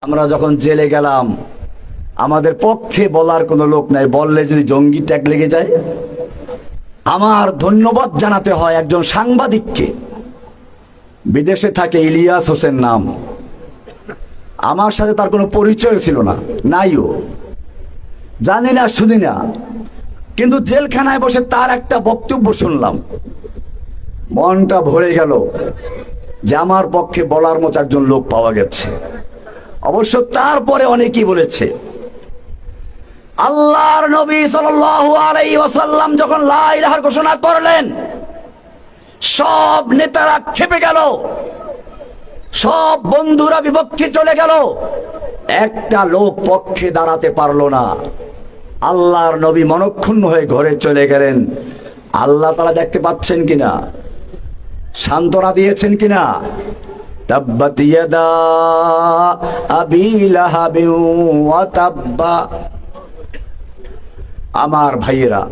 আমরা যখন জেলে গেলাম আমাদের পক্ষে বলার কোনো লোক নাই, বললে যদি জঙ্গি ট্যাগ লেগে যায়। আমার ধন্যবাদ জানাতে হয় একজন সাংবাদিককে, বিদেশে থাকে ইলিয়াস হোসেন নাম। আমার সাথে তার কোনো পরিচয় ছিল না, নাইও, জানি না শুনি না, কিন্তু জেলখানায় বসে তার একটা বক্তব্য শুনলাম, মনটা ভরে গেল যে আমার পক্ষে বলার মতো একজন লোক পাওয়া গেছে। অবশ্য তারপরে অনেকেই বলেছে। আল্লাহর নবী সাল্লাল্লাহু আলাইহি ওয়াসাল্লাম যখন লা ইলাহার ঘোষণা করলেন, সব নেতারা খেপে গেল, সব বন্ধুরা বিপক্ষে চলে গেল, একটা লোক পক্ষে দাঁড়াতে পারলো না। আল্লাহর নবী মনক্ষুণ্ণ হয়ে ঘরে চলে গেলেন। আল্লাহ তাআলা দেখতে পাচ্ছেন কিনা, সান্ত্বনা দিয়েছেন কিনা? তাব্বাত ইয়াদা আবি লাহাবিন ওয়া তাব্বা। আমার ভাইয়েরা,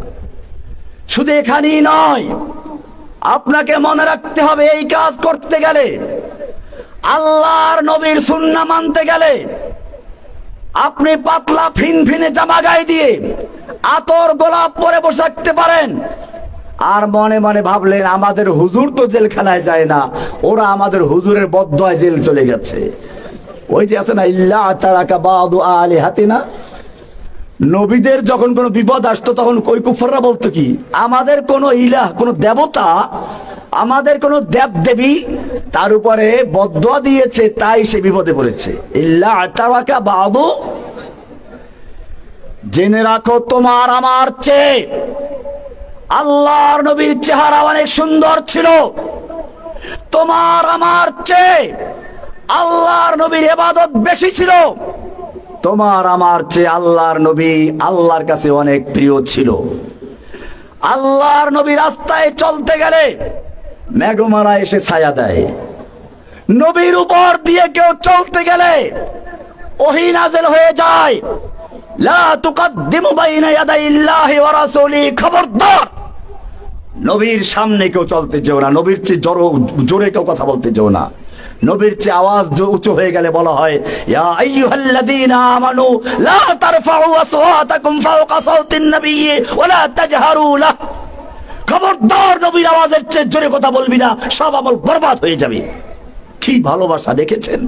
শুধু এখানেই নয়, আপনাকে মনে রাখতে হবে এই কাজ করতে গেলে, আল্লাহর নবীর সুন্নাহ মানতে গেলে, আপনি পাতলা ফিনফিনে জামা গায়ে দিয়ে আতর গোলাপ পরে বসে থাকতে পারেন, আর মনে মনে ভাবলেন আমাদের হুজুর তো জেলখানায় যায় না, ওরা আমাদের হুজুরের বদদোয়ায় জেল চলে গেছে। ওই যে আছে না, ইল্লা তারাকা বাদু আলিহাতিনা, নবীদের যখন কোনো বিপদ আসতো তখন ওই কুফাররা বলতো কি, আমাদের কোনো ইলাহ, কোনো দেবতা, আমাদের কোনো দেব দেবী তার উপরে বদদোয়া দিয়েছে, তাই সে বিপদে পড়েছে। ইল্লা তারাকা বাদু, জেনে রাখো তোমার আমার চেয়ে আল্লাহর নবীর চেহারা অনেক সুন্দর ছিল, তোমার আমার চেয়ে আল্লাহর নবীর ইবাদত বেশি ছিল, তোমার আমার চেয়ে আল্লাহর নবী আল্লাহর কাছে অনেক প্রিয় ছিল। আল্লাহর নবী রাস্তায় চলতে গেলে মেঘমালা এসে ছায়া দেয়, নবীর উপর দিয়ে কেউ চলতে গেলে ওহী নাযিল হয়ে যায়। লা তুকদ্দিমু বাইনা ইয়াদাইল্লাহি ওয়া রাসূলি, খবরদার নবীর সামনে কেউ চলতে যেও না, নবীর চেয়ে জোরে কেউ কথা বলতে যেও না। নবীর চেয়ে আওয়াজ উঁচু হয়ে গেলে বলা হয় ইয়া আইয়ুহাল্লাযীনা আমানু লা তারফাউ আসওয়াতাকুম ফাওকা সাওতিন নাবিয়্যি ওয়া লা তাজহারু লাহ, খবরদার নবীর আওয়াজের চেয়ে জোরে কথা বলবি না, সব আমল বরবাদ হয়ে যাবে। কি ভালোবাসা দেখেছেন?